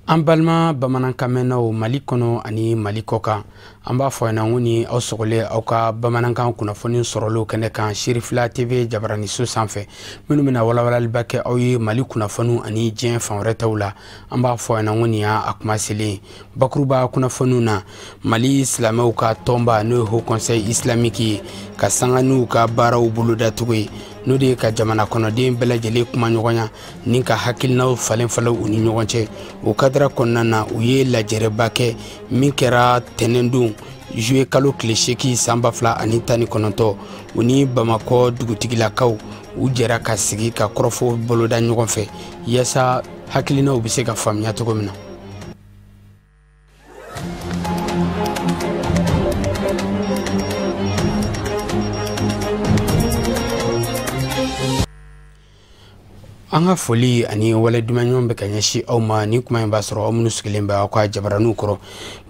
An balima bamanankamɛnnaw Mali kɔnɔ ani Mali kɔkan an b'a fɔ ɲɛna ni aw sɔgɔlen aw ka bamanankan kunnafoni sɔrɔliw kɛnɛ kan Cherifla TV jabaraniso sanfɛ minnu bɛna walawalaliba kɛ aw ye Mali kunnafoniw ani diɲɛ fan wɛrɛ taw la an b'a fɔ ɲɛna ni y'a kuma selen bakuruba kunnafoniw na Mali silamɛw ka tɔnba n'o ye Haut Conseil islamique ye ka sanga n'u ka baaraw boloda cogo ye n'o de ka jamana kɔnɔden bɛɛ lajɛlen kuma ɲɔgɔnya ni ka hakilinaw falen u ni ɲɔgɔn cɛ o kadira kɔnɔna na u ye lajɛrɛba kɛ min kɛra tɛnɛndon juillet kalo tile 8 san 2019 u ni Bamakɔ dugutigilakaw u jɛra ka sigi ka kɔrɔfɔ boloda ɲɔgɔn fɛ yasa hakilinaw bɛ se ka faamuya cogo min na. An ka foli ani wale dumanɲɔgɔn bɛ ka ɲɛsin aw ma ni kuma in b'a sɔrɔ aw minnu sigilen bɛ aw ka jabaraniw kɔrɔ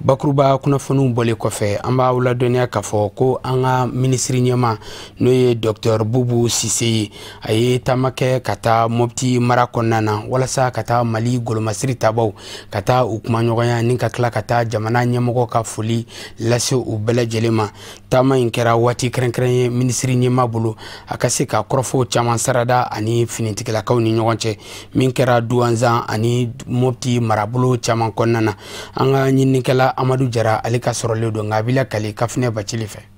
bakuruba kunnafoniw bɔlen kɔfɛ an b'a ladɔnniya k'a fɔ ko an ka minisiri ɲɛma n'o ye Dr Bubu Sise ye a ye taama kɛ ka taa Mopti mara kɔnɔna na walasa ka taa Mali golomasiri tabaw ka taa u kuma ɲɔgɔnya ni ka tila ka taa jamana ɲɛmɔgɔ ka foli lase u bɛɛ lajɛlen ma taama in kɛra waati kɛrɛnkɛrɛn ye minisiri ɲɛma bolo a ka se ka kɔrɔfɔw caman sarada ani finitigilakaw ni ɲɔgɔn cɛ min kɛra Douanzan ani Mopti marabolo caman kɔnɔna na an ka ɲininikɛla Amadu Jara ale ka sɔrɔlen don nka a bila kale kafinɛ bacili fɛ.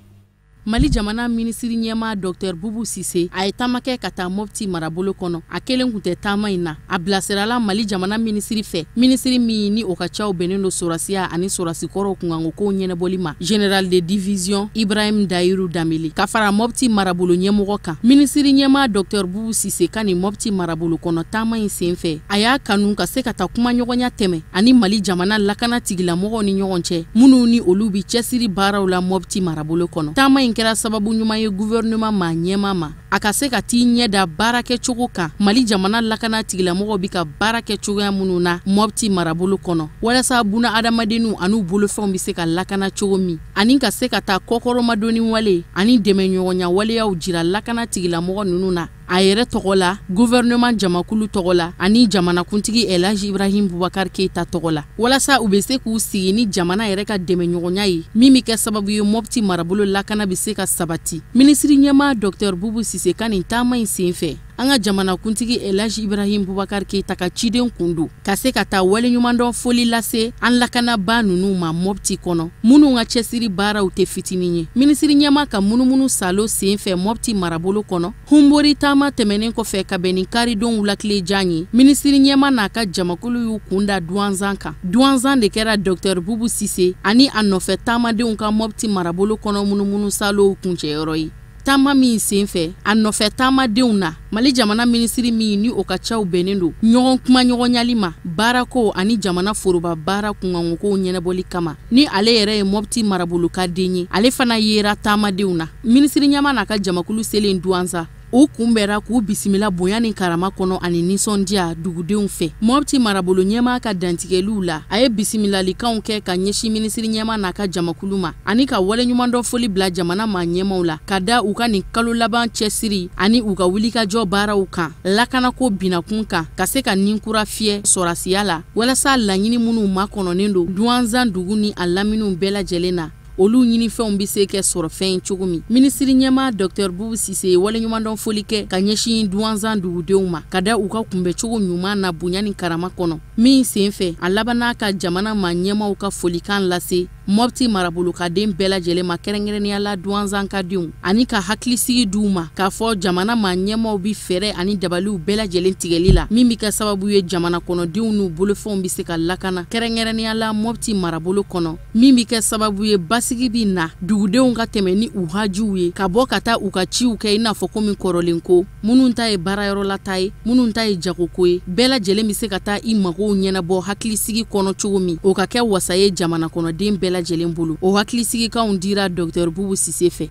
Mali jamana minisiri ɲɛma Dr Bubu Sise a ye taama kɛ ka taa Mopti marabolo kɔnɔ a kelen kun tɛ taama in na a bilasirala Mali jamana minisiri fɛ minisiri min ni o ka caw bɛnnen do sorasiya ani sorasikɔrɔw kunkanko kow ɲɛnɛbɔli ma Général de division Ibrahim Dayiru Dameli ka fara Mopti marabolo ɲɛmɔgɔ kan minisiri ɲɛma Dr Bubu Sise ka ni Mopti marabolo kɔnɔ taama in senfɛ a y'a kanu ka se ka taa kuma ɲɔgɔnya tɛmɛ ani Mali jamana lakana tigilamɔgɔw ni ɲɔgɔn cɛ minnu ni olu bi cɛsiri baaraw la Mopti marabolo kɔnɔ taama in kɛra sababu ɲuman ye gouvernement ma ɲɛma ma a ka se ka t'i ɲɛda baara kɛ cogo kan Mali jamana lakana tigilamɔgɔw bi ka baara kɛ cogoya minnu na Mopti marabolo kɔnɔ walasa buna adamadenw an'u bolofɛnw bi se ka lakana cogo min ani ka se ka taa kɔkɔrɔmadoni wale ani dɛmɛ ɲɔgɔnya waleyaw jira lakana tigilamɔgɔ ninnu na a yɛrɛ tɔgɔ la gouvernement jamakulu tɔgɔ la ani jamanakuntigi Elaji Ibrahim Boubacar Keita tɔgɔ la walasa u bɛ se k'u sigi ni jamana yɛrɛ ka dɛmɛ ɲɔgɔnya ye min bi kɛ sababu ye Mopti marabolo lakana bi se ka sabati minisiri ɲɛma Dr Bubu Sise ka nin taama in senfɛ an ka jamanakuntigi Elaji Ibrahim Boubacar Keita ka ciden kundu ka se ka taa waleɲumandɔn foli lase an lakanaba ninnu ma Mopti kɔnɔ minnu ka cɛsiri baaraw tɛ fitinin ye minisiri ɲɛma ka munumunu salo senfɛ Mopti marabolo kɔnɔ humbori taama tɛmɛnen kɔfɛ ka bɛn ni karidon wulatilejan ye minisiri ɲɛma n'a ka jamakulu y'u kunda Douanzan kan Douanzan de kɛra Dr Bubu Sise ani a nɔfɛ taamadenw ka Mopti marabolo kɔnɔ munumunu salow kuncɛyɔrɔ ye taama min senfɛ a nɔfɛ taamadenw na Mali jamana minisiri min ni o ka caw bɛnnen do ɲɔgɔn kuma ɲɔgɔnyali ma baarako ani jamana foroba baara kunkankow ɲɛnɛbɔli kama ni ale yɛrɛ ye Mopti marabolo ka den ye ale fana yera taamadenw na minisiri ɲɛma n'a ka jamakulu selen Douanzan u kunbɛra k'u bisimila bonya ni karama kɔnɔ ani nisɔndiya dugudenw fɛ Mopti marabolo ɲɛma ka dantigɛliw la a ye bisimilalikanw kɛ ka ɲɛsin minisiri ɲɛma n'a ka jamakulu ma ani ka waleɲumandɔn foli bila jamana ma ɲɛmaw la ka da u ka nin kalo laban cɛsiri ani u ka wulikajɔ baaraw kan lakanako binakun kan ka se ka ninkura fiyɛ sɔrasiya la walasa laɲini minnu makɔnɔnen do Douanzan dugu ni a laminiw bɛɛ lajɛlen na olu ɲinifɛnw bi se kɛ sɔrɔ fɛn cogo min minisiri ɲɛma Dr Bubu Sise waleɲumandɔn foli kɛ ka ɲɛsin Douanzan dugudenw ma ka da u ka kunbɛcogo ɲuman na bonya ni karama kɔnɔ min senfɛ a labanna ka jamana ma ɲɛmaw ka folikan lase Mopti marabolo ka den bɛɛ lajɛlen ma kɛrɛnkɛrɛnnenya la Douanzan ka denw ani ka hakilisigi d'u ma k'a fɔ jamana ma ɲɛmaw bi fɛɛrɛ ani dabaliw bɛɛ lajɛlen tigɛli la min bi kɛ sababu ye jamana kɔnɔdenw n'u bolofɛnw bi se ka lakana kɛrɛnkɛrɛnnenya la Mopti marabolo kɔnɔ min bi kɛ sababu ye basigi bi na dugudenw ka tɛmɛ ni u hajiw ye ka bɔ ka taa u ka ciw kɛ i n'a fɔ komi kɔrɔlen ko minnu ta ye baarayɔrɔla ta ye minnu ta ye jagoko ye bɛɛ lajɛlen bi se ka taa i magow ɲɛnabɔ hakilisigi kɔnɔ cogo min o ka kɛ wasa ye jamana kɔnɔden bɛɛ lajɛlen bolo o hakilisigikanw dira Dr Bubu Sise fɛ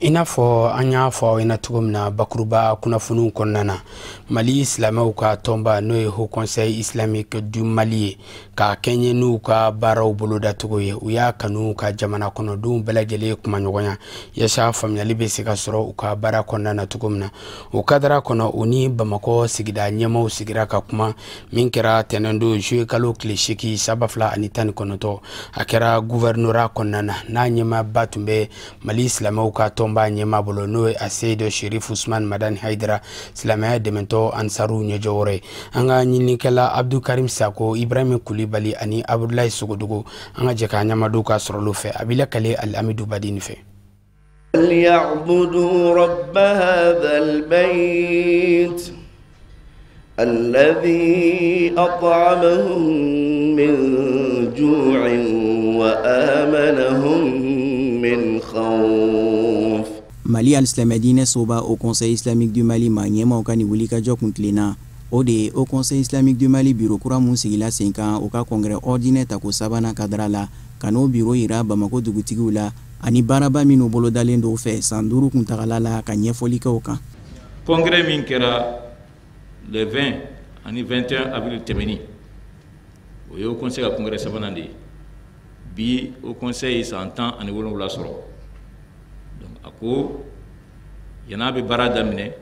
I n'a fɔ an y'a fɔ aw ɲɛna cogo min na bakuruba kunnafoniw kɔnɔna na Mali silamɛw ka tɔnba n'o ye Haut Conseil islamique du Mali ye ka kɛɲɛ n'u ka baaraw bolodacogo ye u y'a kanu ka jamana kɔnɔdenw bɛɛ lajɛlen kumaɲɔgɔnya yaasa faamuyali bɛ se ka sɔrɔ u ka baara kɔnɔna na cogo min na o kadara kɔnɔ u ni Bamakɔ sigida ɲɛmaaw sigira ka kuma min kɛra tɛnɛn don juillet kalo tile 8 saba 2019 a kɛra gouvernorat kɔnɔna na n'a ɲɛmaaba tun bɛ Mali silamɛw ka tɔnba ɲɛmaa bolo n'o ye Seydi Cherif Ousmane Madani Haidara silamɛya dɛmɛtɔ ansaru ɲɛjɔwɔrɔ ye an ka ɲininikɛla Abdou Karim Sako Ibrahim Kulibali ani Abdoulaye Sogodogo an ka jɛ ka ɲamadu ka sɔrɔlu fɛ Abila Kale Al-Amidou Badini fɛ ليعبدوا رب هذا البيت الذي أطعمهم من جوع وآمنهم من خوف. Mali al-Islamiyya soba au Conseil islamique du Mali ma ɲɛmaaw ka ni wuli ka jɔ kuntilenna o de au Conseil islamique du Mali bureau kura mun sigila sen kan o ka congrès ordinaire ta ko sabanan kadara la ka n'o bureau yira Bamako dugutigiw la ani baaraba minnu bolodalen dɔw fɛ san 5 kuntagala la ka ɲɛfɔli kɛ o kan. Congrès min kɛra le 20 ani 21 avril tɛmɛni o ye au Conseil ka congrès sabanan de ye bi au Conseil san 10 ani 7 sɔrɔ donc a ko yan'a bɛ baara daminɛ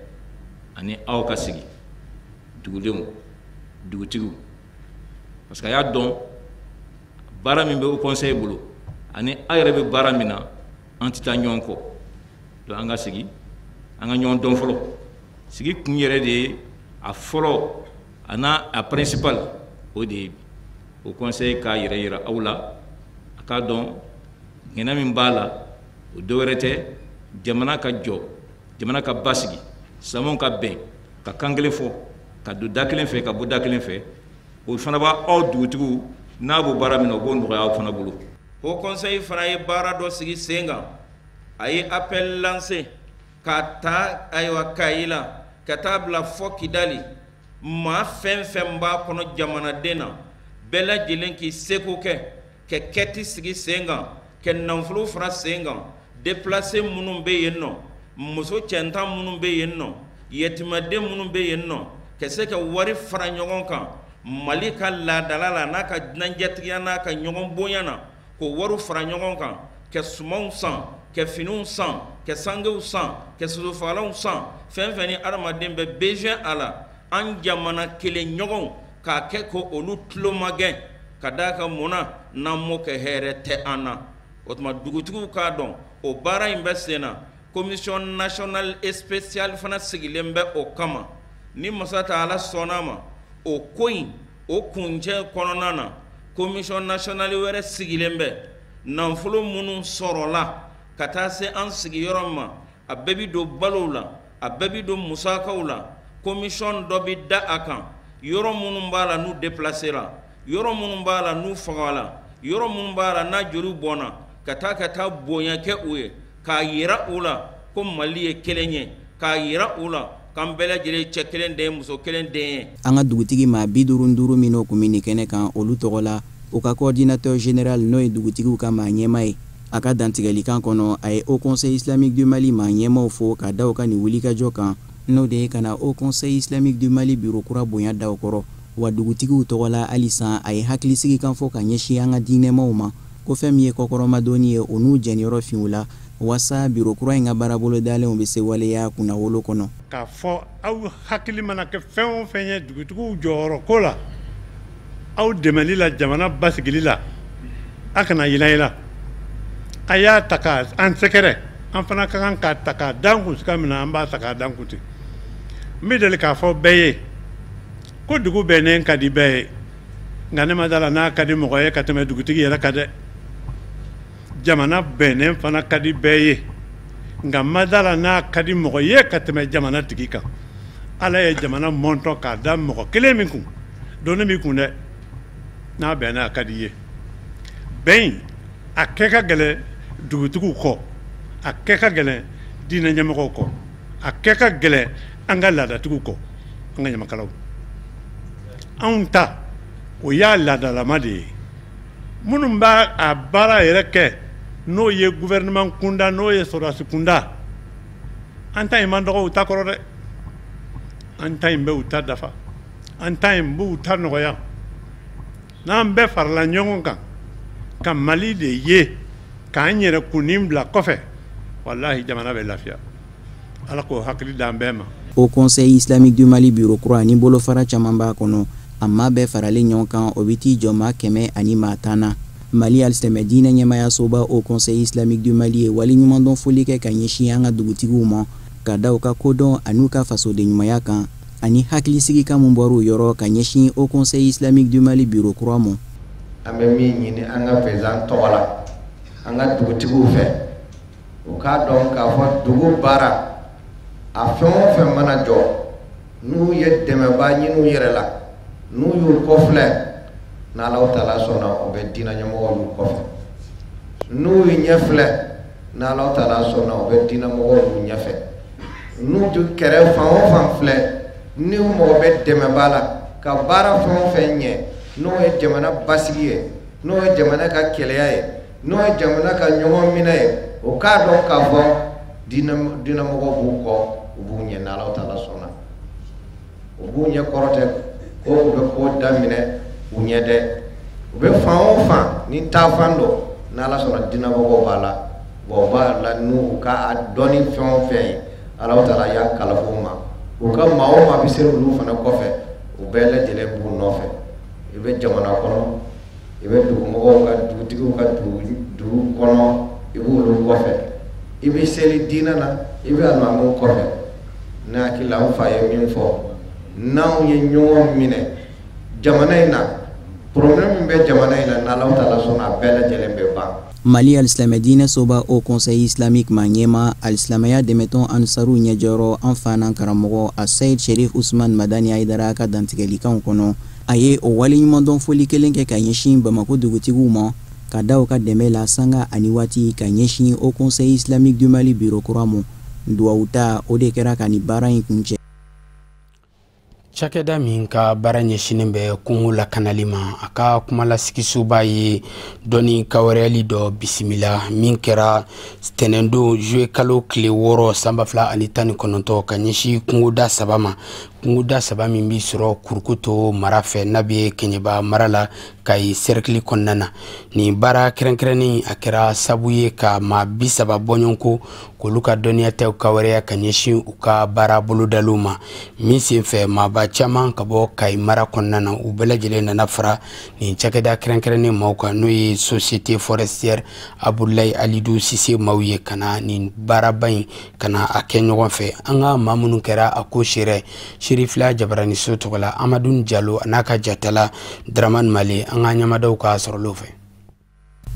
ani aw ka sigi dugudenw dugutigiw parce que a y'a dɔn baara min bɛ au Conseil bolo ani a yɛrɛ bɛ baara min na an tɛ taa ɲɔgɔn kɔ donc an ka sigi an ka ɲɔgɔn dɔn fɔlɔ sigi kun yɛrɛ de ye a fɔlɔ a n'a a principal o de ye au Conseil k'a yɛrɛ yira aw la a k'a dɔn ŋɛna min b'a la o dɔwɛrɛ tɛ jamana ka jɔ jamana ka basigi silamɛw ka bɛn ka kan kelen fɔ ka don da kelen fɛ ka bɔ da kelen fɛ o fana b'a aw dugutigiw n'a b'o baara min na o b'o nɔgɔya aw fana bolo. Haut Conseil fana ye baara dɔ sigi sen kan a ye appel lancé ka taa ayiwa Kayi la ka taa bila fɔ Kidali maa fɛn fɛn b'a kɔnɔ jamanaden na bɛɛ lajɛlen k'i seko kɛ ka kɛti sigi sen kan ka nafolo fara sen kan déplacé minnu bɛ yen nɔ muso cɛntan minnu bɛ yen nɔ yetimaden minnu bɛ yen nɔ ka se ka wari fara ɲɔgɔn kan Mali ka laadala la n'a ka dunanjɛtigiya n'a ka ɲɔgɔn bonya na ko wari fara ɲɔgɔn kan ka sumanw san ka finiw san ka sangew san ka sosofagalanw san fɛn fɛn ni adamaden bɛ besoin a la an jamana kelen ɲɔgɔnw k'a kɛ ko olu tulo ma gɛn ka d'a kan mun na n'an m'o kɛ hɛrɛ tɛ an na o tuma dugutigiw k'a dɔn o baara in bɛ sen na commission nationale spéciale fana sigilen bɛ o kama ni masa Taala sɔnn'a ma o ko in o kuncɛ kɔnɔna na commission nationale wɛrɛ sigilen bɛ nafolo minnu sɔrɔla ka taa se an sigiyɔrɔ ma a bɛɛ bi don balow la a bɛɛ bi don musakaw la commission dɔ bi da a kan yɔrɔ minnu b'a la n'u déplacera yɔrɔ minnu b'a la n'u fagala yɔrɔ minnu b'a la n'a joliw bɔnna ka taa bonya kɛ u ye k'a yira u la ko Mali ye kelen ye k'a yira u la k'an bɛɛ lajɛlen cɛ kelen den muso kelen den ye. An ka dugutigi maa 55 minnu kun bɛ nin kɛnɛ kan olu tɔgɔ la o ka coordinateur général n'o ye dugutigiw ka maa ɲɛmaa ye a ka dantigɛlikan kɔnɔ a ye Haut Conseil islamique du Mali maa ɲɛmaaw fo ka da o ka nin wulikajɔ kan n'o de ye ka na Haut Conseil islamique du Mali bureau kura bonya da o kɔrɔ wa dugutigiw tɔgɔ la halisa a ye hakilisigi kan fɔ ka ɲɛsin an ka diinɛmaw ma ko fɛn min ye kɔkɔrɔmadɔnni ye o n'u jɛniyɔrɔ fin u la wasa bureau kura in ka baarabolo dalenw bɛ se waleya kunna wolo kɔnɔ. K'a fɔ aw hakili mana kɛ fɛn o fɛn ye dugutigiw jɔyɔrɔ ko la aw dɛmɛli la jamana basigili la a kana yɛlɛ a y'a ta k'an sɛgɛrɛ an fana ka kan k'a ta k'a dan kun sika min na an b'a ta k'a dan kun ten n bɛ deli k'a fɔ bɛɛ ye ko dugu bɛnnen ka di bɛɛ ye nka ne ma d'a la n'a ka di mɔgɔ ye ka tɛmɛ dugutigi yɛrɛ kan dɛ jamana bɛnnen fana ka di bɛɛ ye nka ma d'a la n'a ka di mɔgɔ ye ka tɛmɛ jamana tigi kan ala ye jamana mɔntɔ k'a da mɔgɔ kelen min kun dɔnni b'i kun dɛ n'a bɛnna a ka di ye bɛn a kɛ ka gɛlɛn dugutigiw kɔ a kɛ ka gɛlɛn diinɛ ɲɛmɔgɔw kɔ a kɛ ka gɛlɛn an ka laadatigiw kɔ an ka ɲamakalaw anw ta o y'a laadalama de ye minnu b'a a baara yɛrɛ kɛ n'o ye gouvernement kunda n'o ye sɔrɔdasi kunda anta imando uta korore anta imbe uta dafa anta imbu uta noya nan be farla nyonga kam mali de ye kan yere kunim bla kofe wallahi jamana be lafia ala ko hakli dambema. Au Conseil islamique du Mali bureau croix ni bolo fara chamamba kono amma be farale nyonkan obiti joma keme ani matana Mali al-Stemedina nyamaya soba au Conseil islamique du Mali e wali nyumandon folike kanyeshi anga dugutigu mo kada uka kodon anuka faso de nyumaya kan ani hakli sigi ka mumboru yoro kanyeshi au Conseil islamique du Mali bureau croix mo amemi nyini anga pezan tola anga dugutigu fe uka don ka fo dugu bara afon fe mana jo nu ye deme ba nyinu yerela nu yu kofle na Allah Ta'ala sona o be dina nyamo yu kofle nu yu nyefle na Allah Ta'ala sona o be dina mo yu nyefe nu ju kere fan fle ni mo be deme bala ka bara fon fe nye no e jamana basiye no e jamana ka keleya no e jamana ka nyomo minaye o ka do ka fo dina mo bu ko bu nye na Allah Ta'ala sona bu nye korote ko be ko damine unyede be fan ni tafando na la sona dina bo bala nu ka adoni fon fe Allah Ta'ala ya kala fuma o ka maoma biseru lu fana ko fe o bele jele bu no fe ibe jamana kono ibe du mo ka du tigu ka du kono ibu lu ko fe ibe seli dina na ibe alma mo ko fe na ki la fa ye min fo naw ye ñoo mine jamana ina problème be jamana ina na Allah Ta'ala sona bela jelembe ba Mali al-Stemedina soba au Conseil islamique manyema al-Islamaya demeton ansaru nyejoro enfana karamogo a Said Cherif Ousmane Madani Aidara ka dantigelika kono aye o wali nyumandon foli kelenke kanyeshin Bamako dugutigu mo kada ka demela sanga aniwati kanyeshin au Conseil islamique du Mali bureau kuramo duauta ode kera kani bara kunche cakɛda min ka baara ɲɛsinin bɛ kungo lakanali ma a ka kumalasigi ye dɔni kawɛrɛyali dɔ bisimila min kɛra tɛnɛndon juwe kalo tile 6 sanba 2019 ka ɲɛsi kungoda 3 ma kungoda 3 min bi sɔrɔ kurukuto mara fɛ n'a bɛ kɛɲɛba mara la ka ye cercle kɔnɔna na ni baara kɛrɛnkɛrɛnni a kɛra sabu ye ka maa 30 bɔɲɔgɔnko k'olu ka dɔnniya tɛw kawɛrɛya ka ɲɛsin u ka baara bolodaliw ma min sen fɛ maaba caman ka bɔ Kayi mara kɔnɔna na u bɛɛ lajɛlen nana fara ni cakɛda kɛrɛnkɛrɛnnen maaw kan n'o ye société forestière Abdoulaye Alidou Cissé maaw ye kana ni baaraba in kana a kɛ ɲɔgɔn fɛ an ka maa minnu kɛra a ko seerɛ Cherifla Jabaraniso tɔgɔ la Amadou Diallo n'a ka jatala Dramane Male an ka ɲamadaw ka sɔrɔlaw fɛ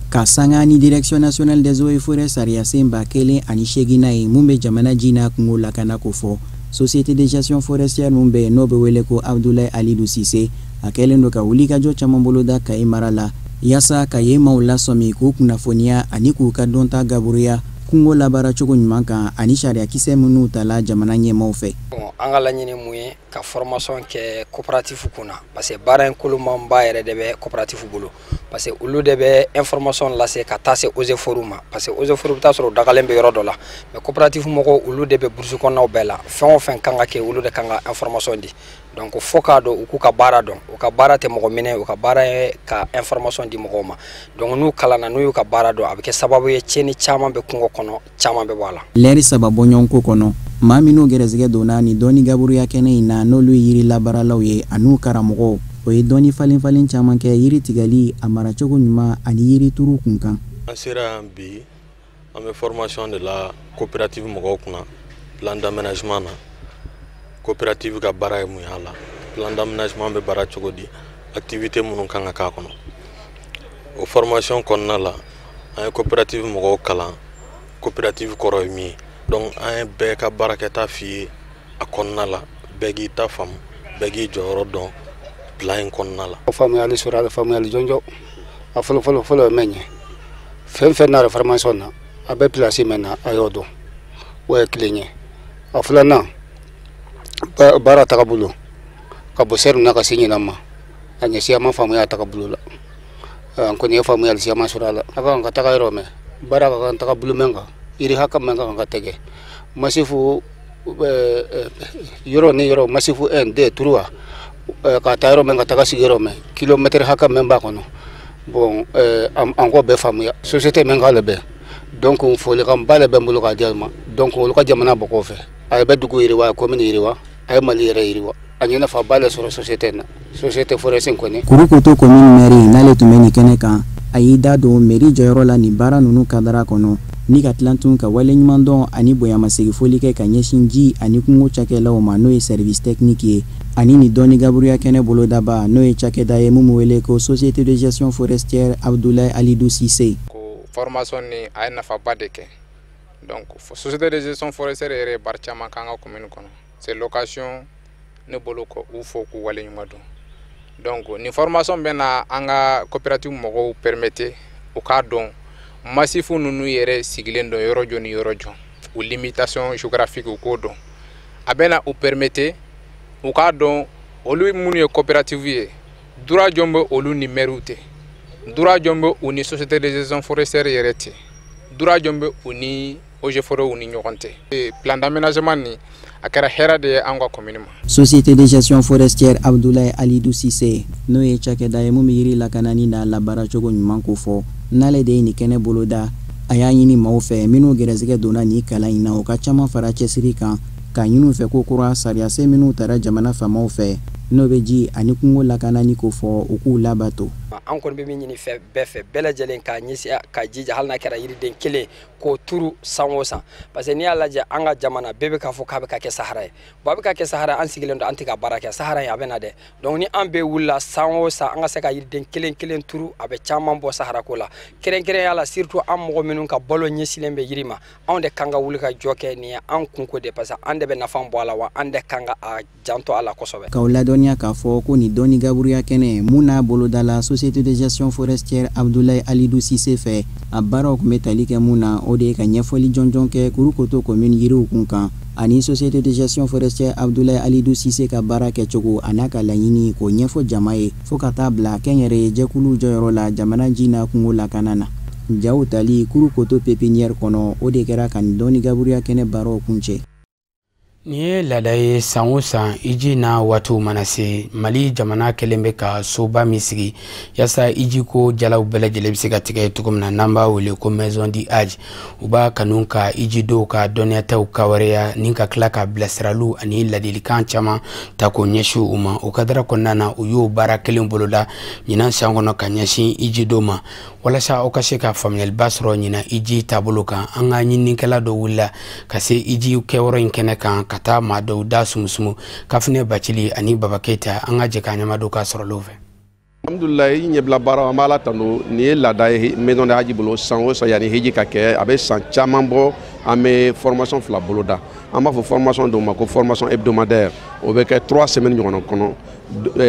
Kasanga ni Direction nationale des eaux et forêts Sariya Semba kelen ani segina ye mun bɛ jamana jina kungo lakana ko fɔ Société de gestion forestière mun bɛ n'o bɛ wele ko Abdoulaye Alidou Cissé a kɛlen do ka wulikajɔ caman boloda Kayi mara la yasa ka ye maaw lasɔmi k'u kunnafoniya ani k'u ka dɔnta gaburuya kungo labaara cogo ɲuman kan ani sariya kisɛ minnu tala jamana ɲɛmaaw fɛ. An ka laɲini mun ye ka formation kɛ coopérative kunna parce que baara in kolomanba yɛrɛ de bɛ coopérative bolo parce que olu de bɛ information lase ka taa se eaux et forêts ma parce que eaux et forêts bɛ taa sɔrɔ dagalen bɛ yɔrɔ dɔ la mais coopérative mɔgɔw olu de bɛ brousse kɔnɔnaw bɛɛ la fɛn o fɛn kan ka kɛ olu de kan ka information di donc fo k'a dɔn u k'u ka baara dɔn u ka baara tɛ mɔgɔ minɛ u ka baara ye ka information di mɔgɔw ma donc n'u kalanna n'u y'u ka baara dɔn a bɛ kɛ sababu ye tiɲɛni caman bɛ kungo kɔnɔ caman bɛ bɔ a la. Lɛri saba bɔɲɔgɔnko kɔnɔ maa minnu gɛrɛsɛgɛ donna ni dɔnni gaburuya kɛnɛ in na n'olu yiri labaaralaw ye an'u karamɔgɔw o ye dɔnni falen caman kɛ yiri tigɛli a maracogo ɲuman ani yiri turu kun kan. An sera yan bi an bɛ formation de la coopérative mɔgɔw kunna plan d'aménagement na coopérative ka baara ye mun y'a la plan d'aménagement bɛ baara cogo di activité minnu kan ka k'a kɔnɔ o formation kɔnɔna la an ye coopérative mɔgɔw kalan coopérative kɔrɔ ye min ye donc an ye bɛɛ ka baarakɛta f'i ye a kɔnɔna la bɛɛ k'i ta faamu bɛɛ k'i jɔyɔrɔ dɔn plan in kɔnɔna la. faamuyali sɔrɔ a la faamuyali jɔnjɔ a fɔlɔ ye min ye fɛn fɛn n'a yɛrɛ formation na a bɛ place min na a y'o dɔn o ye kelen ye a filanan baara tagabolo ka bɔ sɛri na ka se ɲinan ma a ɲɛsi a ma faamuya tagabolo la an kɔni ye faamuyali siyaman sɔrɔ a la a kan ka taga yɔrɔ mɛn baara ka kan tagabolo mɛn kan yiri hakɛ mɛn kan ka tɛgɛ masifu yoro ni yoro masifu 1 2 3 ka ta yoro men ka ta kasi yoro men kilometre haka men ba kono bon encore be famu société men ga lebe donc on faut le rambale be mbulu ka dialma donc on ka jamana boko fe ay be dugu iriwa commune iriwa ay mali iriwa anyana fa bale sur société na société forestière koni Kurukoto commune mairie nale tumeni kene kan ayida do mairie jayoro la ni bara nunu kadara kono ni katlantun ka wale nyumandon ani boyama segifoli ke kanyeshinji ani kungo chakela o mano e service technique ani ni doni gaburia kene bolo daba no e chakeda e mumuwele ko société de gestion forestière Abdoulaye Alidou Cissé ko formation ni ay nafa badeke donc société de gestion forestière ere barchama kanga commune kono c'est location ne bolo ko ufo ku wale nyumado donc ni formation bena anga coopérative mogo permettre o ka don massifu nunu yere sigilen do yoro joni yoro jon ou limitation géographique ou ko don abena o permettre o ka don olu munu ye coopérative ye dura jombo olu numéro te dura jombo uni société de gestion forestière yere te dura jombo uni oje foro uni nyokonte plan d'aménagement ni akara hera de angwa commune société de gestion forestière Abdoulaye Alidou Cissé no e chakeda e mumiri la kanani na la barachogo nyumanko fo nale de ni kene boloda ayani ni maufe minu gerezege dona ni kala ina o kachama farache sirika ka nyunu fe kokura saria se minu tara jamana fa maufe no beji ani kungo la kanani ko fo oku labato encore be min ni fe befe bela jelen ka nyisi ka jija halna kera yiri den kele ko turu sanwosa parce que ni ala ja anga jamana bebe ka fo ka be ka ke sahara babe ka ke sahara an sigilendo antika baraka sahara ya bena de donc ni ambe wulla sanwosa anga se ka yiri den kelen turu abe chamam bo sahara ko la keren yala surtout am mo minun ka bolo nyesilembe yirima onde kanga wulka joke ni an kunko de parce que ande be nafam bo ala wa ande kanga a janto ala kosobe kaula donia ka fo ko ni doni gaburia kene muna bolo dala société de gestion forestière Abdoulaye Alidou Cissé fait a barok métallique muna ode ka nyefoli jonjonke Kurukoto commune yiru kunkan ani société de gestion forestière Abdoulaye Alidou Cissé ka barake chogo anaka lanyini ko nyefo jamae fokata bla kenyere jekulu joyoro la jamana jina kungo la kanana jautali Kurukoto pépinière kono ode kera kan doni gaburia kene baro kunche ni ladaye sanwosa iji na watu manase mali jamana kelembe ka soba misigi yasa iji ko jalaw bele jele bisiga tige tukumna namba wele ko maison di age uba kanunka iji do ka doneta ukawareya ninka klaka blesralu ani ladili kan chama ta ko nyeshu uma ukadara konnana uyo bara kelembolola nyina sangono kanyashi iji doma wala sa okasheka family basro nyina iji tabuluka anga nyinni kala do wulla kase iji kewro inkene kan kata mado da sumusumu kafne bachili ani babaketa anga je kanyama do ka sorolove alhamdulillah nye bla bara mala tano ni la dai maison de haji bolo sanwo so yani hiji ka ke abe san chamambo ame formation fla boloda ama fo formation do mako formation hebdomadaire o be ke 3 semaines nyono kono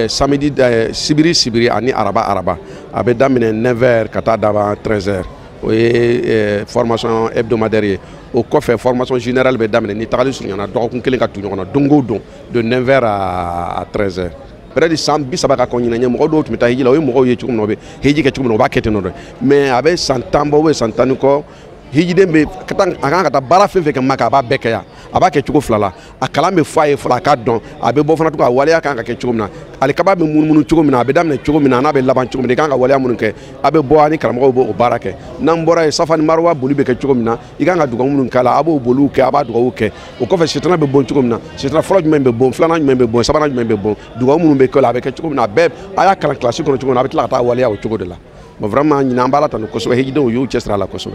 samedi sibiri ani araba abe damine 9h kata daba 13h o formation hebdomadaire au coffre formation générale be damine ni tagali sunyana do kun kelen ka tunyo dongo don de 9h à 13h près de 100 bisaba ka konyina nyemo do tumita hiji la o mo ye chukum no be hiji ke chukum no ba kete no mais abe santambo we santanu ko hiji dembe katan aka kata bara fefe ke maka ba beke ya aba ke chuko flala akala me faye fla ka don abe bo fana to ka wale aka ke chukum na ali kaba be munu chukum na abe damne chukum na na be laban chukum de kan ka wale amun ke abe bo ani karamo bo barake nan bora safani marwa bulu be ke chukum na iganga duga mun kala abo bolu ke aba duga ke o ko fe sitana be bon chukum na sitana folo jumbe be bon flana jumbe be bon sabana jumbe be bon duga mun be kala be ke chukum na be aya kala classique ko chukum na be tla ta wale ya o chuko de la bon vraiment nyina mbala tan ko so heji de o yo chestra la ko so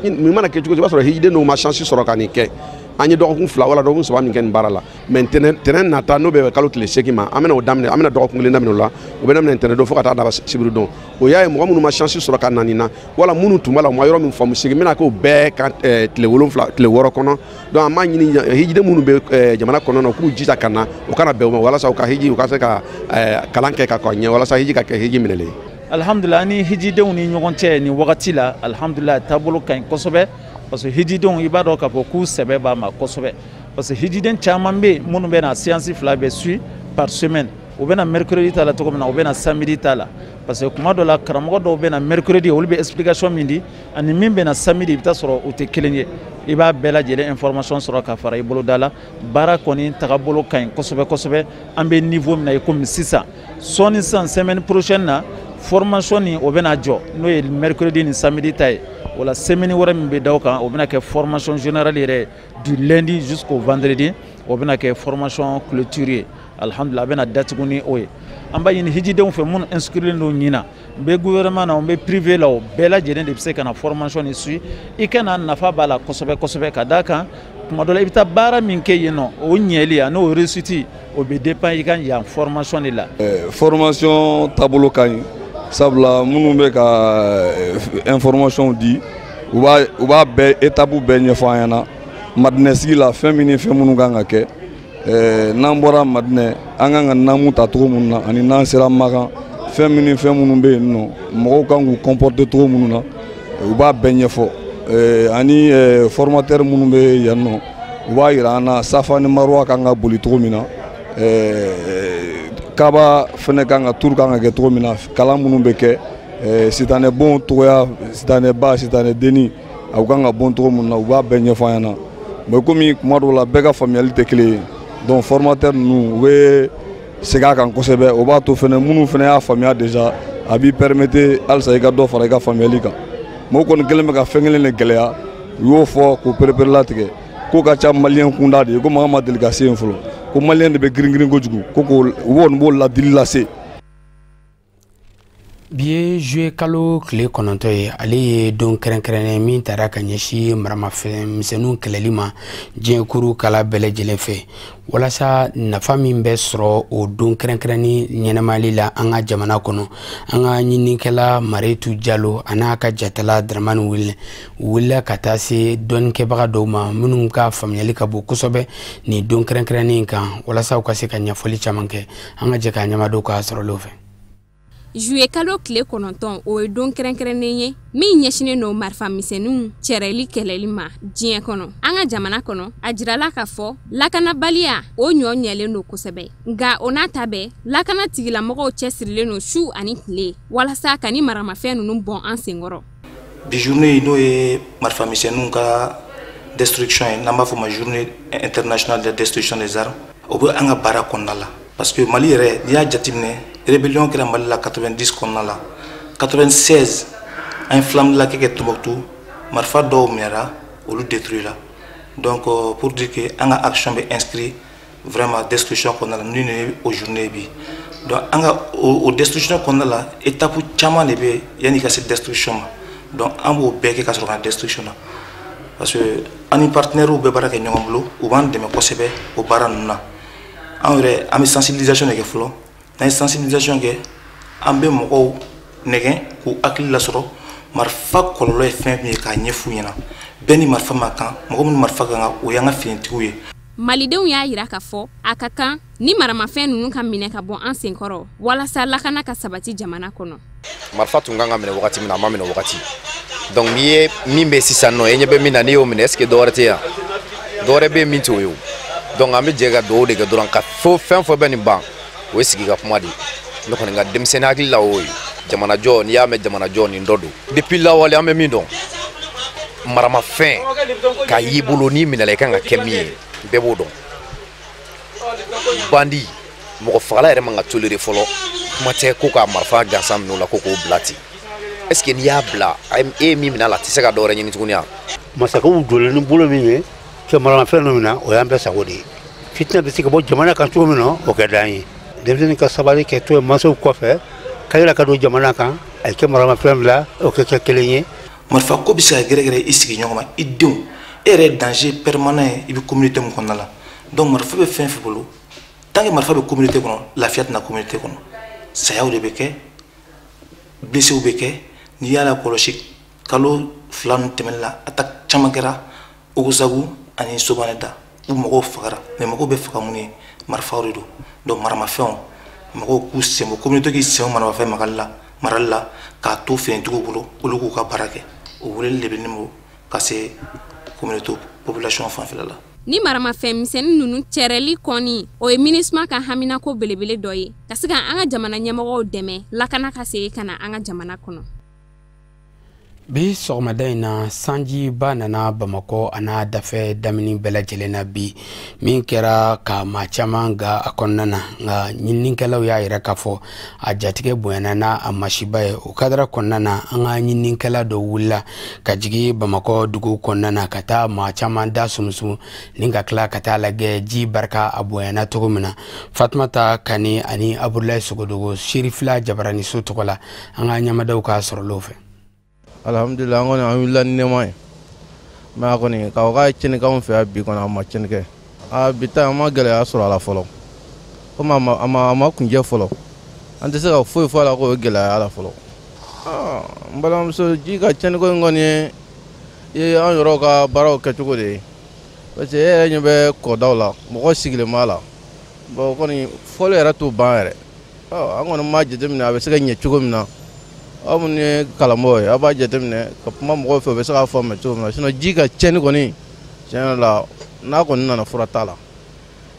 mi mana ke chuko ba so heji de no ma chance soro kanike ani do ko fla wala do ko so ban ken barala maintenant tenen nata no be kalo tele sekima amena o damne amena do ko ngile ndamno la o be namne tenen do fo kata da sibiru don o yaay mo munu ma chance soro kananina wala munu tumala mo yoro mi famu sekima ko be kan tele wolon fla tele woro kono don amanyi ni heji de munu be jamana kono no ku jita kana o kana be wala sa o ka heji o ka se ka kalanke ka ko nye wala sa heji ka ke heji minele alhamdulillah ni hijidenw ni ɲɔgɔn cɛ ni wagati la alhamdulillah taabolo ka ɲi kosɛbɛ parce que hijidenw i b'a dɔn k'a fɔ k'u sɛbɛ b'a ma kosɛbɛ parce que hijiden caman bɛ minnu bɛ na séance fila bɛ suit par semaine u bɛna mercredi ta la cogo min na u bɛna samedi ta la parce que kuma dɔ la karamɔgɔ dɔw bɛna mercredi olu bɛ explication min di ani min bɛna samedi i bɛ taa sɔrɔ u tɛ kelen ye i b'a bɛɛ lajɛlen information sɔrɔ ka fara i boloda la baara kɔni tagabolo ka ɲi kosɛbɛ kosɛbɛ an bɛ niveau min na i komi sisan sɔɔni sisan semaine prochaine na formation ni o bɛna jɔ n'o ye mercredi ni samedi ta ye o la semaine wɛrɛ min bɛ da o kan o bɛna kɛ formation générale yɛrɛ du lundi jusqu'au vendredi o bɛna kɛ formation clôture ye alhamdulillah a bɛna datugu ni o ye an b'a ɲini hijidenw fɛ minnu inscriren don ɲina n bɛ gouvernement na n bɛ privé la o bɛɛ lajɛlen de bɛ se ka na formation ni suit i kana nafa b'a la kosɛbɛ kosɛbɛ ka d'a kan tuma dɔ la i bɛ taa baara min kɛ yen nɔ o ɲɛli a n'o réussite o bɛ dépend i ka yan formation de la. Formation taabolo ka ɲi sabula minnu bɛ ka information di u b'a bɛɛ étape bɛɛ ɲɛfɔ an ɲɛna Madinɛ sigi la fɛn min ni fɛn minnu kan ka kɛ n'an bɔra Madinɛ an kan ka namu ta cogo minnu na ani n'an sera Makan fɛn min ni fɛn minnu bɛ yen nɔ mɔgɔw kan k'u comporter cogo minnu na u b'a bɛɛ ɲɛfɔ ani formateur minnu bɛ yan nɔ u b'a yira an na Safa ni Marwa kan ka boli cogo min na Kaba fɛnɛ kan ka tour kan ka kɛ cogo min na kalan minnu bɛ kɛ sitanɛ bon togoya sitanɛ ba sitanɛ deni u kan ka bon cogo minnu na u b'a bɛɛ ɲɛfɔ an ɲɛna mais komi kuma dɔw la bɛɛ ka faamuyali tɛ kelen ye donc formateur ninnu u bɛ segin a kan kosɛbɛ o b'a to fɛnɛ minnu fɛnɛ y'a faamuya déjà a b'i permettre halisa i ka dɔ fara i ka faamuyali kan mais o kɔni kɛlen bɛ ka fɛn kelen de gɛlɛya u y'o fɔ k'o perepere latigɛ ko ka ca maliyɛn kunda de ye ko maa ma deli ka se yen fɔlɔ ko maliyɛn de bɛ girin-girin kojugu ko u b'o ladili lase. bi ye juillet kalo tile 9 ye ale ye don kɛrɛnkɛrɛnnen min taara ka ɲɛsin maramafɛnmisɛnninw kɛlɛli ma diɲɛ kuru kala bɛɛ lajɛlen fɛ walasa nafa min bɛ sɔrɔ o don kɛrɛnkɛrɛnni ɲɛnɛmali la an ka jamana kɔnɔ an ka ɲininikɛla Maritu Jalo a n'a ka jatala Dramani wulila ka taa se dɔnnikɛbaga dɔw ma minnu ka faamuyali ka bon kosɛbɛ nin don kɛrɛnkɛrɛnni kan walasa u ka se ka ɲɛfɔli caman kɛ an ka jɛ ka ɲɛmadenw ka sɔrɔlenw fɛ. Juillet kalo tile 9 o ye don kɛrɛnkɛrɛnnen ye min ɲɛsinen don marifamisɛnninw cɛrɛli kɛlɛli ma diɲɛ kɔnɔ an ka jamana kɔnɔ a jirala ka fɔ lakanabaliya o ɲɛlen don kosɛbɛ nka o n'a ta bɛɛ lakana tigilamɔgɔw cɛsirilen don su ani tile walasa ka ni maramafɛn ninnu bɔn an senkɔrɔ. Bi journée n'o ye marifamisɛnninw ka destruction ye n'an b'a fɔ ma journée internationale de destruction des armes o bɛ an ka baara kɔnɔna la parce que Mali yɛrɛ n'i y'a jateminɛ rébellion kɛra Mali la 90 kɔnɔna la 96 an ye flamme la kɛ Tombouctou marifa dɔw minɛra olu détruit la donc pour dire que an ka action bɛ inscrit vraiment destruction kɔnɔna la ni ne o journée bi donc an ka o destruction kɔnɔna la étape caman de bɛ yanni ka se destruction ma donc an b'o bɛɛ kɛ ka sɔrɔ ka destruction na parce que an ni partenaires bɛ baara kɛ ɲɔgɔn bolo u b'an dɛmɛ kosɛbɛ o baara ninnu na an yɛrɛ an bɛ sensibilisation de kɛ fɔlɔ n'an ye sensibilisation kɛ an bɛ mɔgɔw nɛgɛn k'u hakili lasɔrɔ marifa kɔlɔlɔ ye fɛn min ye k'a ɲɛf'u ɲɛna bɛɛ ni marifa ma kan mɔgɔ minnu marifa kan kan o y'an ka finitigiw ye. Malidenw y'a yira k'a fɔ a ka kan ni maramafɛn ninnu ka minɛ ka bɔ an senkɔrɔ walasa lakana ka sabati jamana kɔnɔ. Marifa tun kan ka minɛ wagati min na a ma minɛ wagati donc n'i ye min bɛ sisan nɔ e ɲɛ bɛ min na n'i y'o minɛ est ce que dɔwɛrɛ tɛ yan dɔwɛrɛ bɛ yen min t'o ye o donc an bɛ jɛ ka dugawu de kɛ dɔrɔn ka fɛn fɛn bɛ nin ban o ye sigi ka kuma de ne kɔni ka denmisɛnnin hakili la o ye jamanajɔ n'i y'a mɛn jamanajɔ nin dɔ don depuis lawale an bɛ min dɔn maramafɛn k'a y'i bolo n'i minɛla i kan ka kɛ min ye bɛɛ b'o dɔn bandi mɔgɔ fagala yɛrɛ man ka toléré fɔlɔ kuma tɛ ko ka marifa gansan minɛ o la ko k'o bila ten est ce que n'i y'a bila e ye min minɛ a la a tɛ se ka dɔwɛrɛ ɲini tuguni wa. masakɛw jɔlen ni bolo min ye cɛ maramafɛn ninnu na o y'an bɛɛ sago de ye fitina bɛ se ka bɔ jamana kan cogo min na o kɛ d'an ye denmisɛnnin ka sabali kɛ to ye mansaw kɔfɛ ka yɛlɛ ka don jamana kan a ye kɛ maramafɛn bila o kɛ kelen ye. marifa ko bɛ se ka gɛrɛgɛrɛ i sigiɲɔgɔn ma i denw e yɛrɛ ye danger permanent ye i bɛ communauté min kɔnɔna la donc marifa bɛ fɛn fɛn bolo tant que marifa bɛ communauté kɔnɔ lafiya tɛna communauté kɔnɔ sayaw de bɛ kɛ blessés bɛ kɛ n'i y'a lakɔlɔsi kalo 2 ninnu tɛmɛnen la attaque caman kɛra Ogosagu ani Sobaneda u mɔgɔw fagara mais mɔgɔw bɛ faga mun ye marifaw de don donc maramafɛnw mɔgɔw k'u sen bɔ communauté k'i sen bɔ maramafɛn marali la k'a to finitigiw bolo olu k'u ka baara kɛ o weleli de bɛ ne bolo ka se communauté population fanfɛla la. ni maramafɛn misɛnnin nunu cɛrɛli kɔni o ye MINUSMA ka haminako belebele dɔ ye ka se ka an ka jamana ɲɛmɔgɔw dɛmɛ lakana ka segin ka na an ka jamana kɔnɔ. Bi sɔgɔmada in na sanji ba nana Bamakɔ ana dafɛ damini bɛɛ lajɛlen na bi min kɛra ka maa caman ga a kɔnɔna na nka ɲininikɛlaw y'a yɛrɛ k'a fɔ a jatigɛ bonyana n'a a masiba ye o kadara kɔnɔna na an ka ɲininikɛla dɔ wulila ka jigin Bamakɔ dugu kɔnɔna na ka taa maa caman da sumusumu ni ka tila ka taa lajɛ ji barika a bonyana cogo min na. Fatumata Kani ani Abudulayi Sogodogo Cherifla Jabaraniso tɔgɔ la an ka ɲɛmadaw ka sɔrɔlaw fɛ. Alhamdulillah ngone an wila nema ma koni ka ga chini ka on fe abi kona ma chini ke a bita ma gele a sura la folo ko ma kunje folo ante se ka fo la ko gele ala folo mbalam so ji ka chini ko ngoni e an yoro ka baraw ke tugo de parce e nyebe ko dawla mo ko sigile mala bo koni folo era to baare an ngoni ma jidimna be se ka nye tugo mina amune kalamoy aba jetemne ko mo fo be sa fo me to na sino jiga chen ko ni chen la na ko na furatala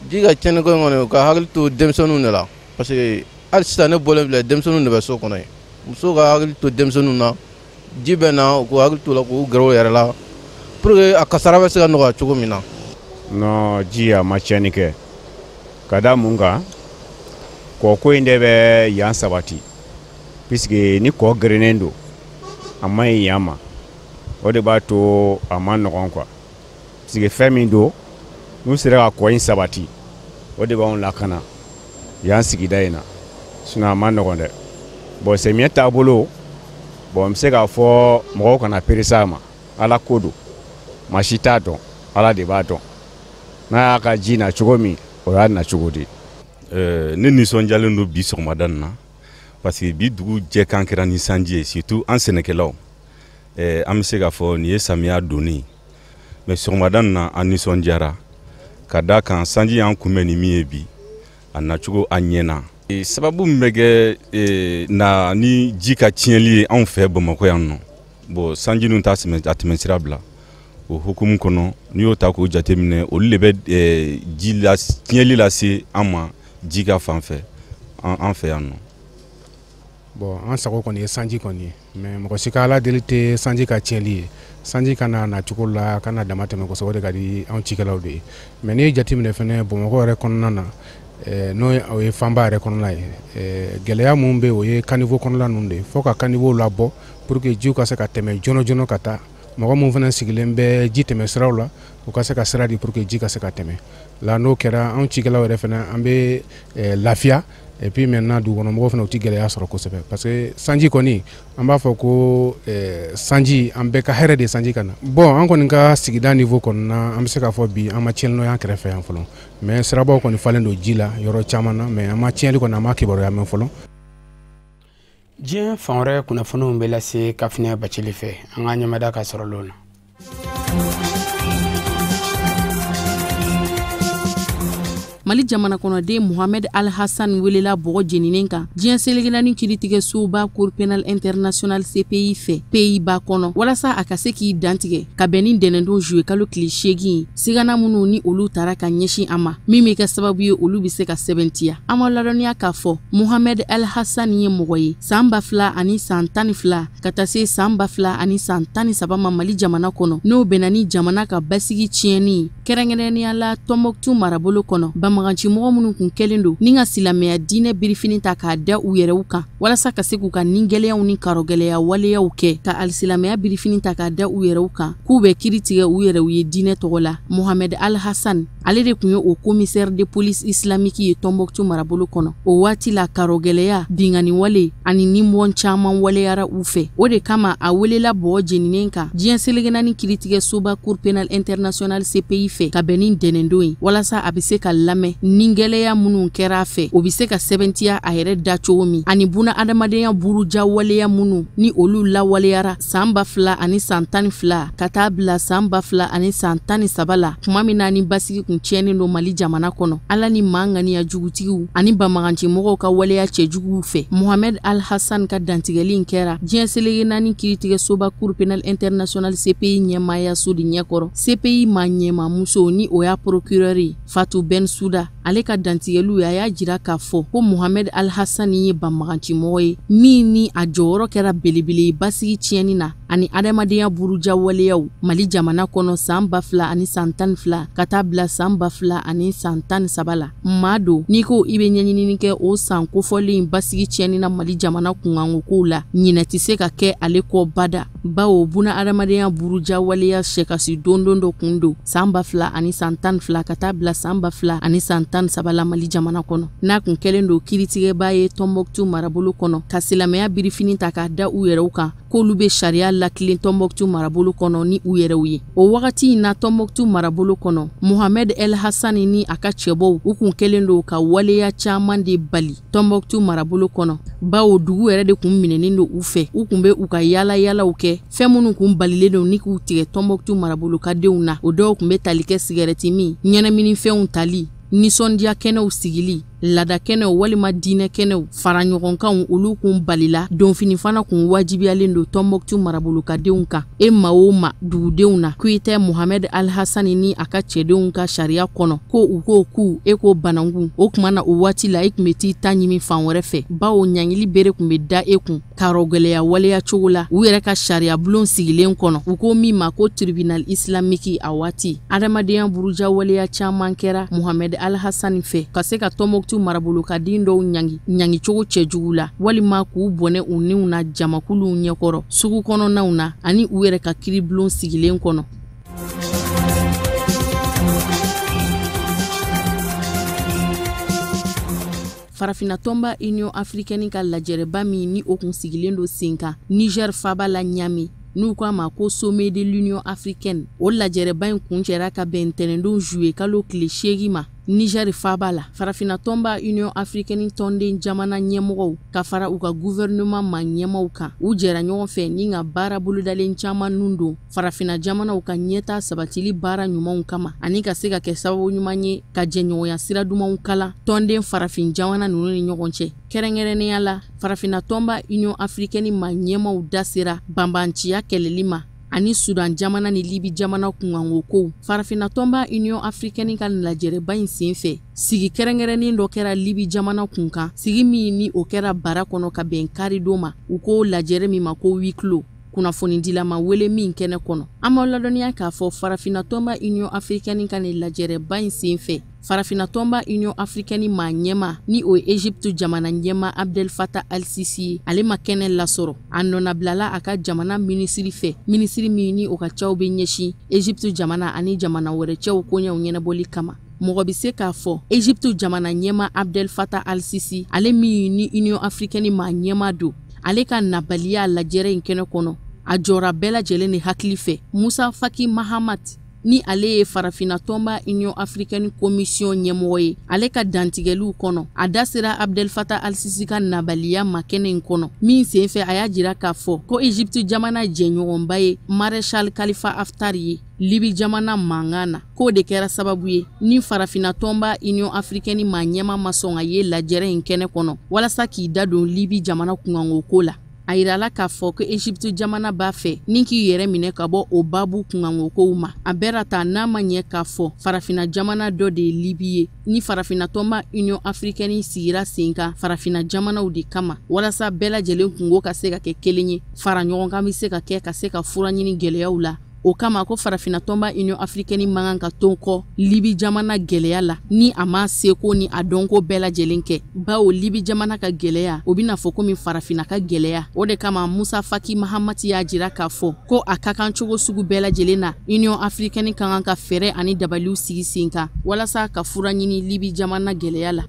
jiga chen ko ngone ka hagil to demsonu ne la parce que al stane bolem le demsonu ne be so ko nay muso ga hagil to demsonu na jibe na ko hagil to la ko gro yere la pour que akasara be sa no ga chugo mina no jia ma chen ke kada munga ko ko inde be yan sabati puisque ni ko grenendo amay yama o de bato aman non quoi puisque femindo nous sera ko in sabati o de ba on lakana yan sigida ina suna man non de bo se mieta bolo bo mse ga fo mo kana perisama ala kodo mashita don ala de bato na ka jina chugomi o ya na chugodi ne ni sonjale no bi so madan na parce que bi dugu jɛ kan kɛra ni sanji ye surtout an sɛnɛkɛlaw an bɛ se k'a fɔ nin ye samiya donni mais sɔgɔmada na an nisɔndiyara ka da kan sanji y'an kunbɛn ni min ye bi a nacogo an ɲɛna sababu min bɛ kɛ na ni ji ka tiɲɛli ye anw fɛ Bamakɔ yan nɔ bon sanji ninnu t'a tɛmɛsira bila o hukumu kɔnɔ n'i y'o ta k'o jateminɛ olu de bɛ tiɲɛli lase an ma ji ka fan fɛ an fɛ yan nɔ. Bon an sago kɔni ye sanji kɔni mais mɔgɔ si ka ala deli tɛ sanji ka tiɲɛli ye sanji kana na cogo la kana dama tɛmɛ kosɛbɛ o de ka di anw cikɛlaw de ye mais n'i ye jateminɛ fɛnɛ Bamakɔ yɛrɛ kɔnɔna na n'o ye fanba yɛrɛ kɔnɔna ye gɛlɛya mun bɛ o ye caniveau kɔnɔna ninnu de fo ka caniveau labɔ pour que jiw ka se ka tɛmɛ joona joona ka taa mɔgɔ mun fana sigilen bɛ ji tɛmɛ siraw la u ka se ka sira di pour que ji ka se ka tɛmɛ la n'o kɛra anw cikɛlaw yɛrɛ fana an bɛ lafiya et puis maintenant dugukɔnɔmɔgɔw fana u tɛ gɛlɛya sɔrɔ kosɛbɛ parce que sanji kɔni an b'a fɔ ko sanji an bɛɛ ka hɛrɛ de sanji ka na bon an kɔni ka sigida niveau kɔnɔna an bɛ se k'a fɔ bi an ma tiɲɛli dɔ y'an kɛrɛfɛ yan fɔlɔ mais sirabaw kɔni falen don ji la yɔrɔ caman na mais an ma tiɲɛli kɔni an ma kibaruya mɛn fɔlɔ. Diɲɛ fan wɛrɛ kunnafoniw bɛ lase Kafinɛ Bacili fɛ an ka ɲɛmada ka sɔrɔ l'o la. Mali jamana kɔnɔden Mohamed Al Hassan welela bɔgɔ jeninen kan diɲɛ selegelani kiritigɛ soba Cour pénale internationale CPI fɛ Pays-Bas kɔnɔ walasa a ka se k'i dantigɛ ka bɛn ni dɛnɛndon juillet kalo tile 8 sigana minnu ni olu taara ka ɲɛsin a ma min bɛ kɛ sababu ye olu bɛ se ka sɛbɛntiya an ma ladɔnniya k'a fɔ Mohamed Al Hassan ye mɔgɔ ye san 2000 ani san 12 ka taa se san 2000 ani san 13 ma Mali jamana kɔnɔ n'o bɛnna ni jamana ka basigi tiɲɛni kɛrɛnkɛrɛnnenya la Tɔnbɔkutu marabolo kɔnɔ Bamagancimɔgɔ minnu kun kɛlen don ni ka silamɛya diinɛ birifini ta k'a da u yɛrɛw kan walasa ka se k'u ka nigɛlɛyaw ni karɔgɛlɛya waleyaw kɛ ka alisilamɛya birifini ta k'a da u yɛrɛw kan k'u bɛ kiri tigɛ u yɛrɛw ye diinɛ tɔgɔ la Mohamed Al Hassan ale de kun ye o commissaire de police islamique ye Tɔnbɔkutu marabolo kɔnɔ o waati la karɔgɛlɛya bingani wale ani nimɔn caman waleyara u fɛ o de kama a welela bɔgɔ jeninen kan diɲɛ selegenani kiritigɛ soba Cour pénale internationale CPI fɛ ka bɛn ni dɛnɛndon ye walasa a bɛ se ka lamɛn lamɛn ni gwɛlɛya minnu kɛra a fɛ o bɛ se ka sɛbɛntiya a yɛrɛ da cogo min ani buna adamadenya buruja waleya minnu ni olu lawaleyara san 2012 ka taa bila san 2013 la kuma min na ni basigi kun tiɲɛnen don Mali jamana kɔnɔ ala ni maa ŋaniya jugutigiw ani banbagancimɔgɔw ka waleya cɛjuguw fɛ Mohamed Al-Hassan ka dantigɛli in kɛra diɲɛ selege naani kiiritigɛsoba Cour pénale internationale CPI ɲɛmayaso de ɲɛkɔrɔ CPI maa ɲɛmamuso ni o y'a procureur ye Fatou Bensouda ale ka dantigɛliw a y'a jira k'a fɔ ko Mohamed Al-Hassan ye banbagancimɔgɔ ye min ni a jɔyɔrɔ kɛra belebele basigi tiɲɛni na ani adamadenya buruja waleyaw Mali jamana kɔnɔ san 2012 ka taa bila san 2013 la maa do n'i ko i bɛ ɲɛɲinini kɛ o san kofɔlen basigi tiɲɛni na Mali jamana kunkanko kow la ɲinɛ tɛ se ka kɛ ale kɔ bada bawo buna adamadenya buruja waleya sɛkasi don dɔ kun do san 2012 ka taa bila san 2013 la Mali jamana kɔnɔ n'a kun kɛlen do kiiritigɛbaa ye Tombouctou marabolo kɔnɔ ka silamɛya birifini ta k'a da u yɛrɛw kan k'olu bɛ sariya lakilen Tombouctou marabolo kɔnɔ ni u yɛrɛw ye o wagati in na Tombouctou marabolo kɔnɔ Mohamed El-Hassan ni a ka cɛbɔw u kun kɛlen do ka waleya caman de bali Tombouctou marabolo kɔnɔ bawo dugu yɛrɛ de kun minɛnen do u fɛ u kun bɛ u ka yaalayaalaw kɛ fɛn minnu kun balilen do ni k'u tigɛ Tombouctou marabolo ka denw na o dɔw kun bɛ tali kɛ sigɛrɛti min ɲɛnaminifɛnw tali nisɔndiya kɛnɛw sigili lada kɛnɛw walima diinɛ kɛnɛw fara ɲɔgɔnkanw olu kun balila donfini fana kun wajibiyalen do Tombouctou marabolo ka denw kan e ma o ma dugudenw na k'i tɛ Mohamed Al-Hassan ni a ka cɛdenw ka sariya kɔnɔ ko u k'o ku e k'o banangu o kuma na o waati la e kun bɛ t'i ta ɲimi fan wɛrɛ fɛ bawo ɲangili bere kun bɛ da e kun karɔgɛlɛya waleya cogo la u yɛrɛ ka sariya bulon sigilen kɔnɔ u ko min ma ko tribunal islamique a waati adamadenya buruja waleya caman kɛra Mohamed Al-Hassan fɛ ka se ka Tombouctou marabolo ka den dɔw ɲangi cogo cɛjugu la walima k'u bɔnɛ u niw na jamakuluw ɲɛkɔrɔ sugu kɔnɔnaw na ani u yɛrɛ ka kiribulon sigilen kɔnɔ Farafina tɔnba Union africaine ka lajɛrɛba min ni o kun sigilen do sen kan Niger faba la Niamey n'u ko a ma ko sommet de l'Union africaine o lajɛrɛba in kun cɛra ka bɛn ntɛnɛndon juillet kalo tile 8 ma Niger faba la Farafina tɔnba Union africaine tɔnden jamana ɲɛmɔgɔw ka fara u ka gouvernement ma ɲɛmaw kan u jɛra ɲɔgɔn fɛ ni ka baara bolodalen caman nun don Farafina jamanaw ka ɲɛta sabatili baara ɲumanw kama ani ka se ka kɛ sababu ɲuman ye ka jɛɲɔgɔnya sira dumanw kala tɔnden farafin jamana ninnu ni ɲɔgɔn cɛ kɛrɛnkɛrɛnnenya la Farafina tɔnba Union africaine ma ɲɛmaw dasera banbanciya kɛlɛli ma ani Sudan jamana ni Libi jamana kunkanko kow Farafina tɔnba Union africaine ka lajɛrɛba in sen fɛ sigi kɛrɛnkɛrɛnnen dɔ kɛra Libi jamana kunkan sigi min ni o kɛra bara kɔnɔ ka bɛn karidon ma u ko lajɛrɛ min ma ko huis clos kunnafonidilama wele min kɛnɛ kɔnɔ an b'aw ladɔnniya k'a fɔ Farafina tɔnba Union africaine ka nin lajɛrɛba in sen fɛ Farafina tɔnba Union africaine maa ɲɛma ni o ye Egypte jamana ɲɛma Abdel Fattah al-Sisi ye ale ma kɛnɛ lasɔrɔ a nɔnabilala a ka jamana minisiri fɛ minisiri min ni o ka caw bɛ ɲɛsin Egypte jamana ani jamana wɛrɛ cɛw koɲɛw ɲɛnabɔli kama mɔgɔ bɛ se k'a fɔ Egypte jamana ɲɛma Abdel Fattah al-Sisi ale min ni Union africaine maa ɲɛma don ale ka nabaliya lajɛrɛ in kɛnɛ kɔnɔ a jɔra bɛɛ lajɛlen de hakili fɛ Musa Faki Mahamat ni ale ye Farafina tɔnba Union africaine commission ɲɛmɔgɔ ye ale ka dantigɛliw kɔnɔ a da sera Abdel Fattah al-Sisi ka nabaliya ma kɛnɛ in kɔnɔ min senfɛ a y'a jira k'a fɔ ko Egypte jamana jɛɲɔgɔnba ye Maréchal Khalifa Haftar ye Libi jamana mankan na k'o de kɛra sababu ye ni Farafina tɔnba Union africaine maa ɲɛma ma sɔn ka ye lajɛrɛ in kɛnɛ kɔnɔ walasa k'i da don Libi jamana kunkanko ko la a yirala k'a fɔ ko Egypte jamana b'a fɛ ni k'i yɛrɛ minɛ ka bɔ o babu kunkankokow ma a bɛra ta n'a ma ɲɛ k'a fɔ Farafina jamana dɔ de ye Libi ye ni Farafina tɔnba Union africaine sigira sen kan Farafina jamanaw de kama walasa bɛɛ lajɛlen kungo ka se ka kɛ kelen ye fara ɲɔgɔn kan bɛ se ka kɛ ka se ka fura ɲini gɛlɛyaw la o kama ko Farafina tɔnba Union africaine mankan ka to kɔ Libi jamana gɛlɛya la ni a ma seko ni a dɔnko bɛɛ lajɛlen kɛ bawo Libi jamana ka gɛlɛya o bɛna fɔ komi Farafina ka gɛlɛya o de kama Musa Faki Mahamat y'a jira k'a fɔ ko a ka kan cogo sugu bɛɛ lajɛlen na Union africaine ka kan ka fɛɛrɛ ani dabaliw sigi sen kan walasa ka fura ɲini Libi jamana gɛlɛya la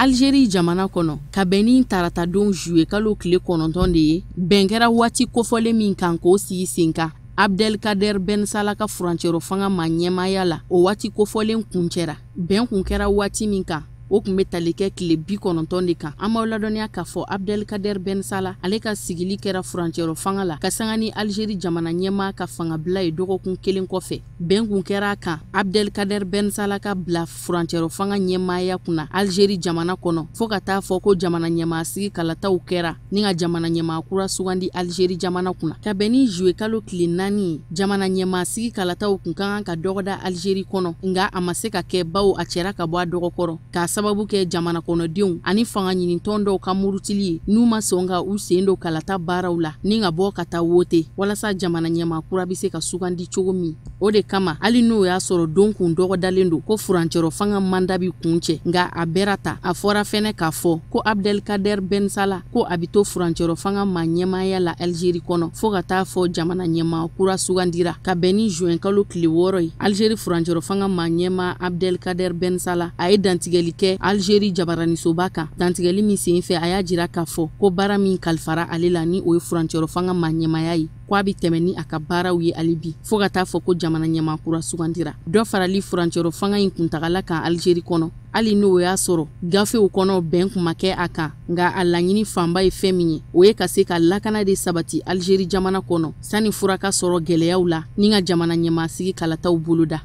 Algérie jamana kono ka bɛni tarata don juillet kalo tile 9 de ye bɛn kɛra waati kofɔlen min kan k'o sigi sen kan Abdelkader Ben Salah ka furancɛro fanga ma ɲɛmaya la o waati kofɔlen kuncɛra bɛn kun kɛra waati min kan o kun bɛ tali kɛ tile 90 de kan an b'aw ladɔnniya k'a fɔ Abdelkader Ben Salah ale ka sigili kɛra furancɛro fanga la ka sanga ni Algérie jamana ɲɛmaa ka fanga bila ye dɔgɔkun kelen kɔfɛ bɛn kun kɛra kan Abdelkader Ben Salah ka bila furancɛro fanga ɲɛmaaya kunna Algérie jamana kɔnɔ fo ka taa fɔ ko jamana ɲɛmaa sigi kalataw kɛra ni ka jamana ɲɛmaa kura sugandi Algérie jamana kunna ka bɛn ni juillet kalo tile 4 jamana ɲɛmaa sigi kalataw kun kan ka dɔgɔda Algérie kɔnɔ nga a ma se ka kɛ bawo a cɛra ka bɔ a dɔgɔkɔrɔ ka sababu kɛ jamana kɔnɔdenw ani fanga ɲinitɔn dɔw ka murutili ye n'u ma sɔn ka u sen don kalata baaraw la ni ka bɔ ka taa wote walasa jamana ɲɛmaa kura bɛ se ka sugandi cogo min o de kama hali n'o y'a sɔrɔ don kun dɔgɔdalen don ko furancɛro fanga manda bi kun cɛ nga a bɛra ta a fɔra fɛnɛ k'a fɔ ko Abdelkader Ben Salah ko a bi to furancɛro fanga ma ɲɛmaaya la Algérie kɔnɔ fo ka taa fɔ jamana ɲɛmaa kura sugandira ka bɛn ni juin kalo tile 6 ye Algérie furancɛro fanga ma ɲɛmaa Abdelkader Ben Salah a ye dantigɛli kɛ Algérie jabaranisoba kan dantigɛli min sen fɛ a y'a jira k'a fɔ ko baara min kalifara ale la ni o ye furancɛro fanga ma ɲɛmaya ye ko a bi tɛmɛ ni a ka baaraw ye hali bi fo ka taa fɔ ko jamana ɲɛmaa kura sugandira dɔ farali furancɛro fanga in kuntagala kan Algérie kɔnɔ hali n'o y'a sɔrɔ gafew kɔnɔ bɛn kuma kɛ a kan nga a laɲini fanba ye fɛn min ye o ye ka se ka lakana de sabati Algérie jamana kɔnɔ sani fura ka sɔrɔ gɛlɛyaw la ni ka jamana ɲɛmaa sigi kalataw boloda.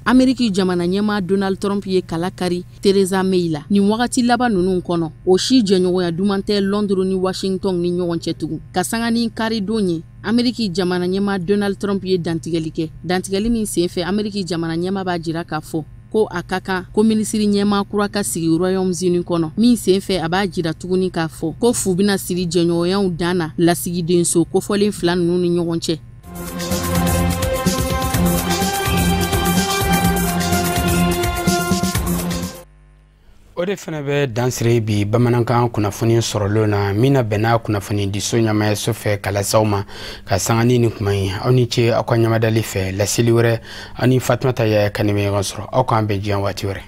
Ameriki jamana ɲɛmaa Donald Trump ye kala kari Theresa May la nin wagati laban ninnu kɔnɔ o si jɛɲɔgɔnya duman tɛ Londres ni Washington ni ɲɔgɔn cɛ tugun ka sanga ni kari don ye Ameriki jamana ɲɛmaa Donald Trump ye dantigɛli kɛ dantigɛli min sen fɛ Ameriki jamana ɲɛmaa b'a jira k'a fɔ ko a ka kan ko minisiri ɲɛmaa kura ka sigi Royaume-Uni kɔnɔ min sen fɛ a b'a jira tuguni k'a fɔ ko fu bɛna siri jɛɲɔgɔnyaw dan na lasigidenso kofɔlen 2 ninnu ni ɲɔgɔn cɛ. O de fana bɛ dansire bi bamanankan kunnafoni sɔrɔlo na mina bɛnna kunnafoni diso ɲamaya so fɛ kalasaw ma ka sangani ni kuma ye aw ni ce aw ka ɲamadali fɛ laseli wɛrɛ aw ni Fatumata Yaya Kaneme ɲɔgɔn sɔrɔ aw k'an bɛn diɲɛ waati wɛrɛ.